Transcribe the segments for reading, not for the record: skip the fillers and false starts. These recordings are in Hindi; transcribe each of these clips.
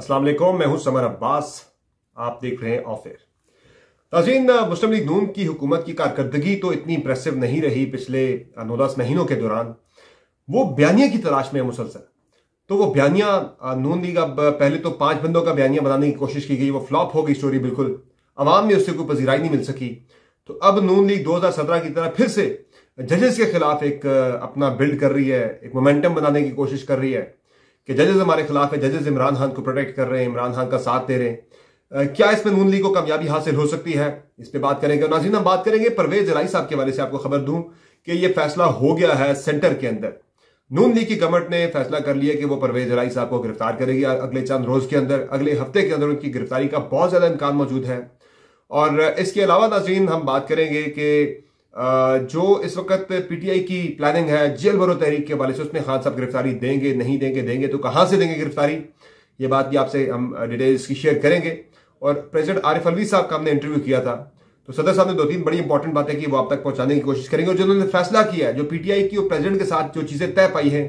अस्सलाम वालेकुम, मैं हूं समर अब्बास। आप देख रहे हैं ऑफ एयर। ताज़रीन, मुस्लिम लीग नून की हुकूमत की कारकर्दगी तो इतनी इंप्रेसिव नहीं रही पिछले 9-10 महीनों के दौरान। वो बयानिया की तलाश में है मुसलसल। तो वो बयानिया नून लीग, अब पहले तो 5 बंदों का बयानिया बनाने की कोशिश की गई, वो फ्लॉप हो गई स्टोरी बिल्कुल। अवाम में उससे कोई पजीराई नहीं मिल सकी। तो अब नून लीग 2017 की तरह फिर से जजेस के खिलाफ एक अपना बिल्ड कर रही है, एक मोमेंटम बनाने की कोशिश कर रही है कि जजेस हमारे खिलाफ है, जजेस इमरान खान को प्रोटेक्ट कर रहे हैं, इमरान खान का साथ दे रहे हैं। क्या इसमें नून लीग को कामयाबी हासिल हो सकती है, इस पे बात करेंगे। और नाज़रीन, हम बात करेंगे परवेज इलाही साहब के हवाले से। आपको खबर दूं कि यह फैसला हो गया है सेंटर के अंदर। नून लीग की गवर्नमेंट ने फैसला कर लिया कि वो परवेज इलाही साहब को गिरफ्तार करेगी अगले चंद रोज के अंदर, अगले हफ्ते के अंदर उनकी गिरफ्तारी का बहुत ज्यादा इम्कान मौजूद है। और इसके अलावा नाज़रीन, हम बात करेंगे कि जो इस वक्त पीटीआई की प्लानिंग है जेल भरो तहरीक के हवाले से, उसमें खान साहब गिरफ्तारी देंगे नहीं देंगे, देंगे तो कहां से देंगे गिरफ्तारी, ये बात भी आपसे हम डिटेल्स की शेयर करेंगे। और प्रेसिडेंट आरिफ अलवी साहब का हमने इंटरव्यू किया था, तो सदर साहब ने 2-3 बड़ी इंपॉर्टेंट बातें की, वो आप तक पहुंचाने की कोशिश करेंगे। और जो उन्होंने फैसला किया है, जो पीटीआई की और प्रेसिडेंट के साथ जो चीजें तय पाई हैं,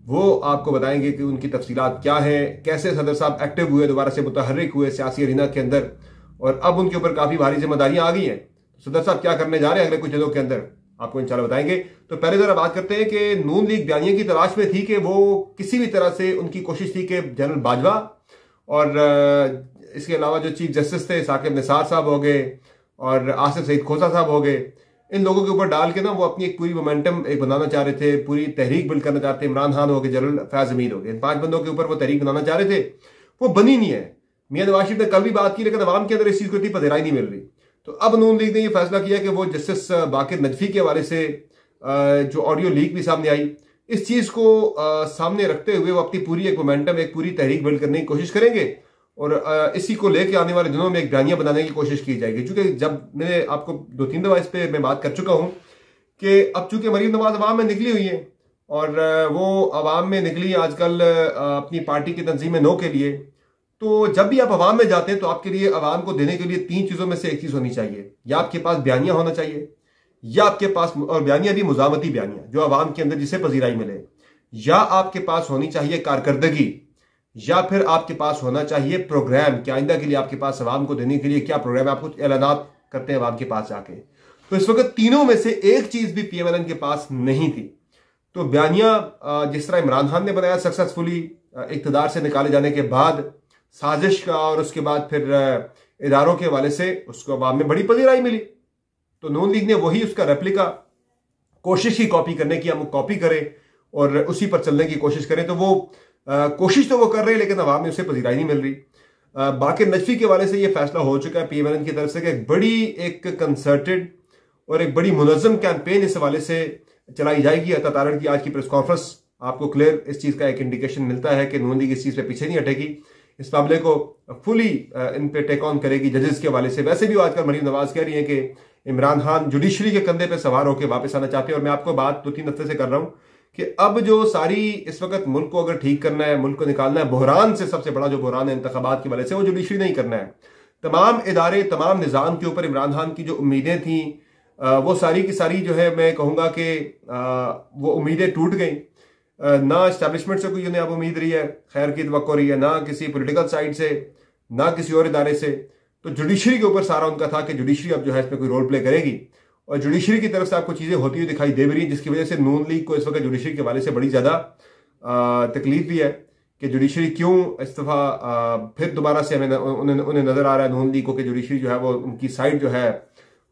वो आपको बताएंगे कि उनकी तफसीलात क्या है, कैसे सदर साहब एक्टिव हुए, दोबारा से मुतहर्रिक हुए सियासी अरीना के अंदर, और अब उनके ऊपर काफी भारी जिम्मेदारियां आ गई हैं। सदर साहब क्या करने जा रहे हैं अगले कुछ दिनों के अंदर, आपको इंशाल्लाह बताएंगे। तो पहले जरा बात करते हैं कि नून लीग बयानिया की तलाश में थी कि वो किसी भी तरह से, उनकी कोशिश थी कि जनरल बाजवा और इसके अलावा जो चीफ जस्टिस थे साकिब निसार साहब हो गए और आसिफ सईद खोसा साहब हो गए, इन लोगों के ऊपर डाल के ना वो अपनी एक पूरी मोमेंटम एक बनाना चाह रहे थे, पूरी तहरीक बिल्ड करना चाहते थे। इमरान खान हो गए, जनरल फैज हमीद हो गए, इन 5 बंदों के ऊपर वो तहरीक बनाना चाह रहे थे, वो बनी नहीं है। मियां नवाज शरीफ ने कल भी बात की, लेकिन अवाम के अंदर इस चीज को इतनी पधराई नहीं मिल रही। तो अब नून लीग ने यह फैसला किया कि वो जस्टिस बाकिर नजफी के हवाले से जो ऑडियो लीक भी सामने आई, इस चीज को सामने रखते हुए वो अपनी पूरी एक मोमेंटम, एक पूरी तहरीक बिल्ड करने की कोशिश करेंगे और इसी को लेकर आने वाले दिनों में एक बयानिया बनाने की कोशिश की जाएगी। चूंकि जब मैंने आपको 2-3 दफा इस पर मैं बात कर चुका हूं कि अब चूंकि मरीम नवाज अवाम में निकली हुई है और वो अवाम में निकली आजकल अपनी पार्टी की तंजीम नो के लिए, तो जब भी आप अवाम में जाते हैं तो आपके लिए अवाम को देने के लिए 3 चीजों में से एक चीज होनी चाहिए। या आपके पास बयानिया होना चाहिए, या आपके पास, और बयानिया भी मुजामती बयानिया जो अवाम के अंदर जिसे पजीराई मिले, या आपके पास होनी चाहिए कारकर्दगी, या फिर आपके पास होना चाहिए प्रोग्राम कि आइंदा के लिए आपके पास अवाम को देने के लिए क्या प्रोग्राम है। आप कुछ ऐलानात करते हैं अवाम के पास जाके, तो इस वक्त तीनों में से एक चीज भी पीएमएलएन के पास नहीं थी। तो बयानिया जिस तरह इमरान खान ने बनाया सक्सेसफुली इक्तदार से निकाले जाने के बाद, साजिश का और उसके बाद फिर इदारों के हवाले से उसको अवाम में बड़ी पजीराई मिली। तो नून लीग ने वही उसका रेप्लिका कोशिश की कॉपी करने की, हम कॉपी करें और उसी पर चलने की कोशिश करें। तो वो कोशिश तो वो कर रहे हैं, लेकिन अवाम में उसे पजीराई नहीं मिल रही। बाकिर नजफी के हवाले से ये फैसला हो चुका है पीएमएलएन की तरफ से कि एक बड़ी, एक कंसर्टेड और एक बड़ी मुनज़्ज़म कैंपेन इस हवाले से चलाई जाएगी। अता तारण की आज की प्रेस कॉन्फ्रेंस आपको क्लियर इस चीज का एक इंडिकेशन मिलता है कि नून लीग इस चीज पे पीछे नहीं हटेगी, इस मामले को फुली इन पे टेक ऑन करेगी जजेस के हवाले से। वैसे भी आजकल मरीम नवाज कह रही है कि इमरान खान जुडिशरी के कंधे पे सवार होकर वापस आना चाहते हैं। और मैं आपको बात 2-3 हफ्ते से कर रहा हूं कि अब जो सारी इस वक्त मुल्क को अगर ठीक करना है, मुल्क को निकालना है बहरान से, सबसे बड़ा जो बहरान है इंतखाबात की वजह से, वो जुडिशरी नहीं करना है। तमाम इदारे, तमाम निज़ाम के ऊपर इमरान खान की जो उम्मीदें थी वो सारी की सारी जो है, मैं कहूँगा कि वो उम्मीदें टूट गई। ना इस्टेब्लिशमेंट से कोई उन्हें अब उम्मीद रही है, खैर की तवक्को रही है, ना किसी पॉलिटिकल साइड से, ना किसी और इदारे से। तो जुडिशरी के ऊपर सारा उनका था कि जुडिशरी अब जो है इसमें कोई रोल प्ले करेगी, और जुडिशरी की तरफ से आपको चीजें होती हुई दिखाई दे भी रही, जिसकी वजह से नून लीग को इस वक्त जुडिशरी के हवाले से बड़ी ज्यादा तकलीफ भी है कि जुडिशरी क्यों इस दफा फिर दोबारा से हमें उन्हें नजर आ रहा है नून लीग को कि जुडिशरी जो है वो उनकी साइड जो है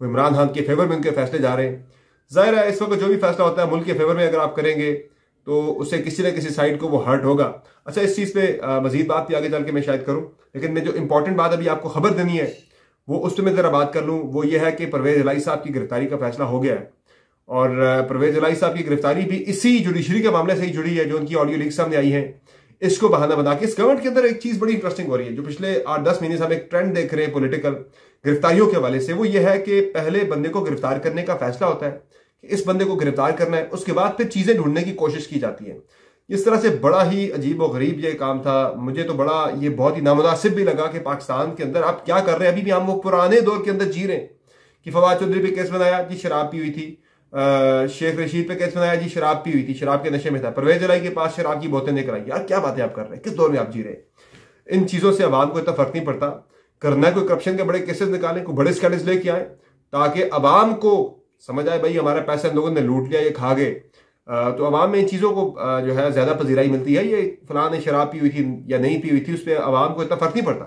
वो इमरान खान के फेवर में उनके फैसले जा रहे हैं। जाहिर है इस वक्त जो भी फैसला होता है मुल्क के फेवर में अगर आप करेंगे तो उससे किसी न किसी साइड को वो हर्ट होगा। अच्छा, इस चीज पे मजीद बात भी आगे चल के मैं शायद करूं, लेकिन मैं जो इंपॉर्टेंट बात अभी आपको खबर देनी है वो उस पर मैं जरा बात कर लूं। वो ये है कि परवेज इलाही साहब की गिरफ्तारी का फैसला हो गया है, और परवेज इलाही साहब की गिरफ्तारी भी इसी जुडिशरी के मामले से ही जुड़ी है, जो उनकी ऑडियो लीक सामने आई है। इसको बहाना बना के इस गवर्नमेंट के अंदर एक चीज बड़ी इंटरेस्टिंग हो रही है, जो पिछले 8-10 महीने से हम एक ट्रेंड देख रहे हैं पॉलिटिकल गिरफ्तारियों के हवाले से। वो ये है कि पहले बंदे को गिरफ्तार करने का फैसला होता है कि इस बंदे को गिरफ्तार करना है, उसके बाद फिर चीजें ढूंढने की कोशिश की जाती है। इस तरह से बड़ा ही अजीब और गरीब ये काम था। मुझे तो बड़ा ये बहुत ही नामुनासिब भी लगा कि पाकिस्तान के अंदर आप क्या कर रहे हैं। अभी भी हम वो पुराने दौर के अंदर जी रहे हैं कि फवाद चौधरी पे केस बनाया जी, शराब पी हुई थी, शेख रशीद पे केस बनाया जी, शराब पी हुई थी, शराब के नशे में था, परवेज इलाही के पास शराब की बोतलें लेकर आई। यार क्या बातें आप कर रहे हैं, किस दौर में आप जी रहे हैं? इन चीज़ों से आवाम को इतना फर्क नहीं पड़ता। करना है कोई करप्शन के बड़े केसेस निकालें, कोई बड़े स्कैंडल्स लेके आए, ताकि आवाम को समझ आए भाई हमारा पैसा इन लोगों ने लूट लिया, ये खा गए। तो आवाम में इन चीज़ों को जो है ज़्यादा पजीराई मिलती है। ये फलां ने शराब पी हुई थी या नहीं पी हुई थी, उस पर आवाम को इतना फर्क नहीं पड़ता।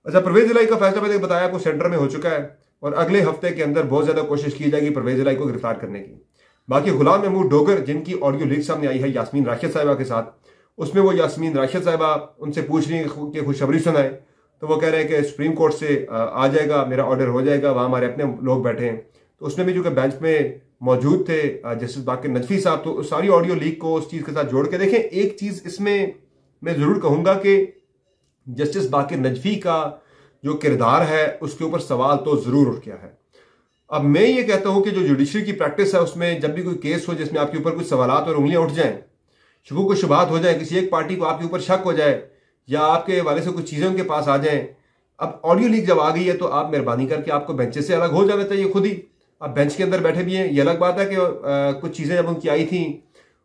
अच्छा, परवेज इलाही का फैसला मैंने बताया आपको सेंटर में हो चुका है और अगले हफ्ते के अंदर बहुत ज़्यादा कोशिश की जाएगी परवेज इलाही को गिरफ्तार करने की। बाकी गुलाम महमूद डोगर जिनकी ऑडियो लीक सामने आई है यास्मीन राशिद साहिबा के साथ, उसमें वो यास्मीन राशिद साहिबा उनसे पूछ रही है कि खुशखबरी सुनाए, तो वो कह रहे हैं कि सुप्रीम कोर्ट से आ जाएगा, मेरा ऑर्डर हो जाएगा, वहाँ हमारे अपने लोग बैठे हैं। तो उसमें भी जो कि बेंच में मौजूद थे जस्टिस बाकिर नजफी साहब, तो सारी ऑडियो लीक को उस चीज़ के साथ जोड़ के देखें। एक चीज़ इसमें मैं ज़रूर कहूँगा कि जस्टिस बाकिर नजफी का जो किरदार है उसके ऊपर सवाल तो ज़रूर उठ गया है। अब मैं ये कहता हूं कि जो जुडिशरी की प्रैक्टिस है उसमें जब भी कोई केस हो जिसमें आपके ऊपर कुछ सवालात और उंगलियां उठ जाएं, शुबू को शुबात हो जाए, किसी एक पार्टी को आपके ऊपर शक हो जाए या आपके हवाले से कुछ चीज़ें उनके पास आ जाएं। अब ऑडियो लीक जब आ गई है तो आप मेहरबानी करके आपको बेंचेस से अलग हो जाना चाहिए खुद ही। आप बेंच के अंदर बैठे भी हैं, ये अलग बात है कि कुछ चीज़ें जब उनकी आई थी,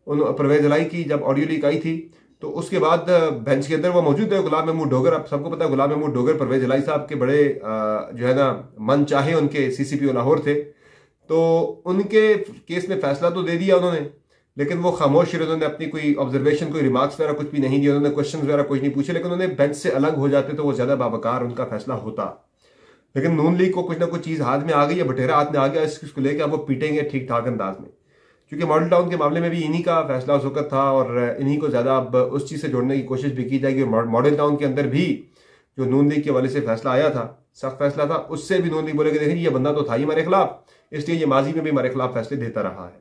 परवेज इलाही की जब ऑडियो लीक आई थी तो उसके बाद बेंच के अंदर वो मौजूद है गुलाम महमूद डोगर। आप सबको पता है गुलाम महमूद डोगर परवेज इलाही साहब के बड़े जो है ना मन चाहे उनके CCPO लाहौर थे। तो उनके केस में फैसला तो दे दिया उन्होंने, लेकिन वो खामोश रहे, उन्होंने अपनी कोई ऑब्जर्वेशन, कोई रिमार्क्स वगैरह कुछ भी नहीं दिया, उन्होंने क्वेश्चन वगैरह कुछ नहीं पूछे, लेकिन उन्होंने बेंच से अलग हो जाते तो वो ज्यादा बावकार उनका फैसला होता। लेकिन नून लीग को कुछ ना कुछ चीज हाथ में आ गई है, बटेरा हाथ में आ गया, इसको लेकर अब वो पीटेंगे ठीक ठाक अंदाज में। क्योंकि मॉडल टाउन के मामले में भी इन्हीं का फैसला उस वक्त था और इन्हीं को ज्यादा अब उस चीज से जोड़ने की कोशिश भी की जाएगी। मॉडल टाउन के अंदर भी जो नून लीग के हवाले से फैसला आया था, सख्त फैसला था, उससे भी नून लीग बोलेगी देखिए ये बंदा तो था ही हमारे खिलाफ, इसलिए ये माजी में भी हमारे खिलाफ फैसले देता रहा है।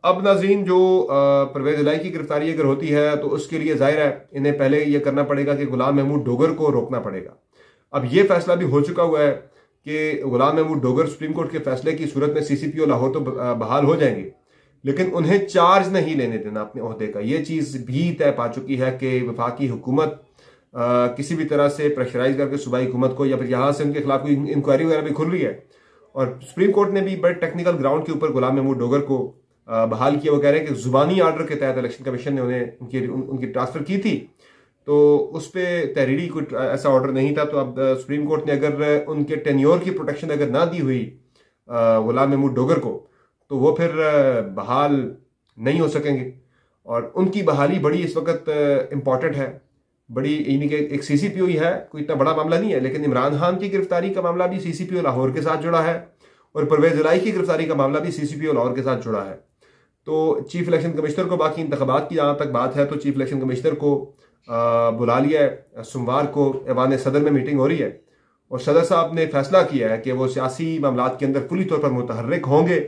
अब नाज़रीन, जो परवेज इलाही की गिरफ्तारी अगर होती है तो उसके लिए जाहिर है इन्हें पहले यह करना पड़ेगा कि गुलाम महमूद डोगर को रोकना पड़ेगा। अब यह फैसला भी हो चुका हुआ है कि गुलाम महमूद डोगर सुप्रीम कोर्ट के फैसले की सूरत में CCPO लाहौर तो बहाल हो जाएंगे, लेकिन उन्हें चार्ज नहीं लेने देना अपने ओहदे का। यह चीज़ भी तय पा चुकी है कि वफाकी हुकूमत किसी भी तरह से प्रेशराइज करके सूबाई हुकूमत को या फिर यहाँ से उनके खिलाफ कोई इंक्वायरी वगैरह भी खुल रही है। और सुप्रीम कोर्ट ने भी बड़े टेक्निकल ग्राउंड के ऊपर गुलाम महमूद डोगर को बहाल किया। वो कह रहे हैं कि जुबानी आर्डर के तहत इलेक्शन कमीशन ने उन्हें उनकी ट्रांसफर की थी, तो उस पर तहरीरी कोई ऐसा ऑर्डर नहीं था। तो अब सुप्रीम कोर्ट ने अगर उनके टेन्योर की प्रोटेक्शन अगर ना दी हुई गुलाम महमूद डोगर को, तो वो फिर बहाल नहीं हो सकेंगे। और उनकी बहाली बड़ी इस वक्त इम्पॉर्टेंट है, बड़ी, यानी कि एक CCPO ही है, कोई इतना बड़ा मामला नहीं है, लेकिन इमरान खान की गिरफ्तारी का मामला भी CCPO लाहौर के साथ जुड़ा है और परवेज इलाही की गिरफ्तारी का मामला भी CCPO लाहौर के साथ जुड़ा है। तो चीफ इलेक्शन कमिश्नर को, बाकी इंतखाबात की जहाँ तक बात है तो चीफ इलेक्शन कमिश्नर को बुला लिया है। सोमवार को ऐवान सदर में मीटिंग हो रही है और सदर साहब ने फैसला किया है कि वो सियासी मामलात के अंदर फुली तौर पर मुतहर्रिक होंगे।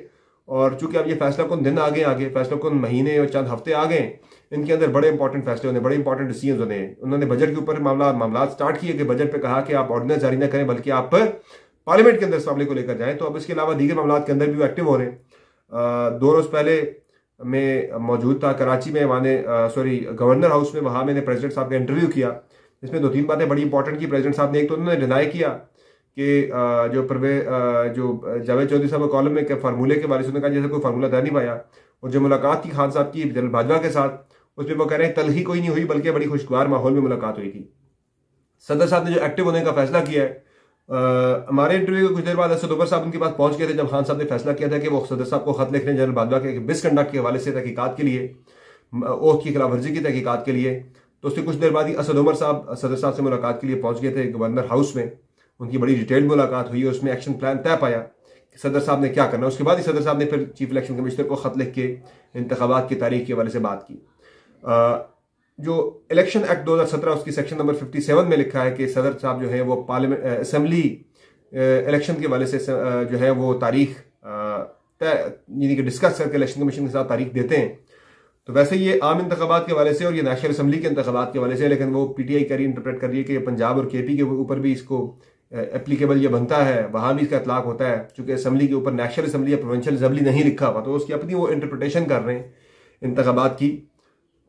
और चूंकि अब ये फैसला कौन दिन आगे फैसला कौन महीने और चंद हफ्ते आ गए, इनके अंदर बड़े इंपॉर्टेंट फैसले होने, बड़े इंपॉर्टेंट डिसीजन होने। उन्होंने बजट के ऊपर मामला स्टार्ट किए कि बजट पे कहा कि आप ऑर्डिनेंस जारी ना करें बल्कि आप पार्लियामेंट के अंदर इस मामले को लेकर जाएं। तो अब इसके अलावा दीगर मामला के अंदर भी एक्टिव हो रहे हैं। 2 रोज पहले मैं मौजूद था कराची में, गवर्नर हाउस में, वहाँ मैंने प्रेसिडेंट साहब का इंटरव्यू किया, जिसमें 2-3 बातें बड़ी इंपॉर्टेंट की प्रेसिडेंट साहब ने। एक तो उन्होंने डिनाई किया कि जो जावेद चौधरी साहब कॉलम में फार्मूले के बारे में कहा जैसे कोई फार्मूला तय नहीं पाया। और जो मुलाकात थी खान साहब की जनरल बाजवा के साथ, उसमें वो कह रहे हैं तलखी कोई नहीं हुई बल्कि बड़ी खुशगवार माहौल में मुलाकात हुई थी। सदर साहब ने जो एक्टिव होने का फैसला किया है, हमारे इंटरव्यू के कुछ देर बाद असद उमर साहब उनके पास पहुंच गए थे जब खान साहब ने फैसला किया था कि वो सदर साहब को खत लिख रहे हैं जनरल बाजवा के मिसकंडक्ट के हवाले से तहकीकात के लिए, ओथ की खिलाफ वर्जी की तहकीकात के लिए। तो उसके कुछ देर बाद ही असद उमर साहब सदर साहब से मुलाकात के लिए पहुंच गए थे गवर्नर हाउस में। उनकी बड़ी डिटेल्ड मुलाकात हुई, उसमें एक्शन प्लान तय पाया कि सदर साहब ने क्या करना है। उसके बाद ही सदर साहब ने फिर चीफ इलेक्शन कमिश्नर को खत लिख के इंतखाबात की तारीख के हवाले से बात की। जो इलेक्शन एक्ट 2017 उसकी सेक्शन नंबर 57 में लिखा है कि सदर साहब जो है वो पार्लियामेंट असेंबली इलेक्शन के हवाले से जो है वो तारीख यानी कि डिस्कस करके इलेक्शन कमीशन के साथ तारीख देते हैं। तो वैसे ये आम इंतखाबात के हवाले से और ये नेशनल असेंबली के इंतखाबात के हवाले से, लेकिन वो PTI कह रही इंटरप्रेट कर रही है कि पंजाब और KP के ऊपर भी इसको एप्लीकेबल ये बनता है, वहां भी इसका इतलाक होता है। चूंकि असेंबली के ऊपर नेशनल असेंबली या प्रोविंशियल असेंबली नहीं लिखा हुआ, तो उसकी अपनी वो इंटरप्रिटेशन कर रहे हैं इंतखाबात की।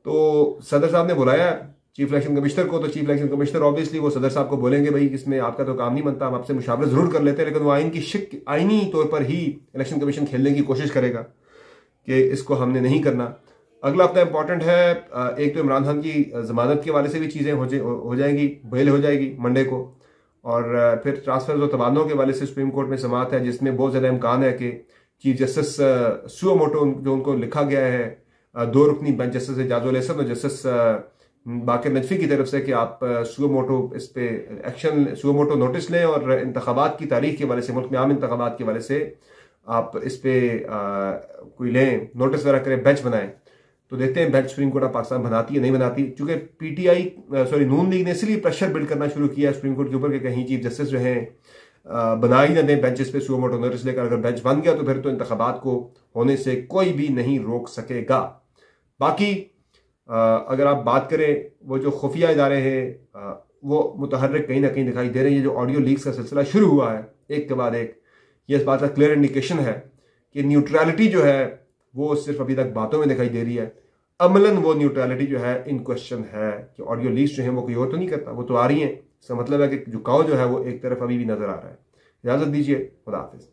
तो सदर साहब ने बुलाया चीफ इलेक्शन कमिश्नर को, तो चीफ इलेक्शन कमिश्नर ऑब्वियसली वो सदर साहब को बोलेंगे भाई इसमें आपका तो काम नहीं बनता, हम आपसे मुशावरत जरूर कर लेते हैं, लेकिन वो आईनी तौर पर ही इलेक्शन कमीशन खेलने की कोशिश करेगा कि इसको हमने नहीं करना। अगला अपना इंपॉर्टेंट है, एक तो इमरान खान की जमानत के हवाले से भी चीज़ें हो जाएंगी, बेल हो जाएगी मंडे को। और फिर ट्रांसफर और तबादलों के हवाले से सुप्रीम कोर्ट में समाअत है, जिसमें बहुत ज़्यादा इम्कान है कि चीफ जस्टिस सुओमोटो जो उनको लिखा गया है 2 रुकनी बेंच जस्टिस एजाजुल हसन और जस्टिस बाकर नजफी की तरफ से, कि आप सुओमोटो इस पे एक्शन, सुओमोटो नोटिस लें और इंतखाबात की तारीख के हवाले से, मुल्क में आम इंतखाबात के हवाले से आप इस पे कोई लें, नोटिस वगैरह करें, बेंच बनाएं। तो देखते हैं bench supreme court of Pakistan बनाती है नहीं बनाती। चूंकि पीटीआई नून लीग ने इसलिए प्रेशर बिल्ड करना शुरू किया सुप्रीम कोर्ट के ऊपर कि कहीं चीफ जस्टिस जो हैं बना ही ना दें बेंचेस पे सुओमोटो नोटिस लेकर। अगर बेंच बन गया तो फिर तो इंतखाबात को होने से कोई भी नहीं रोक सकेगा। बाकी अगर आप बात करें, वो जो खुफिया इदारे हैं वो मुतहर्रिक कहीं ना कहीं दिखाई दे रहे हैं। ये जो ऑडियो लीक्स का सिलसिला शुरू हुआ है एक के बाद एक, ये इस बात का क्लियर इंडिकेशन है कि न्यूट्रलिटी जो है वो सिर्फ अभी तक बातों में दिखाई दे रही है। अमलन वो न्यूट्रलिटी जो है इन क्वेश्चन है कि ऑडियो लीक्स जो है वो कोई और तो नहीं करता, वो तो आ रही हैं। इसका मतलब है कि झुकाव जो है वो एक तरफ अभी भी नजर आ रहा है। इजाजत दीजिए, खुदा हाफिज।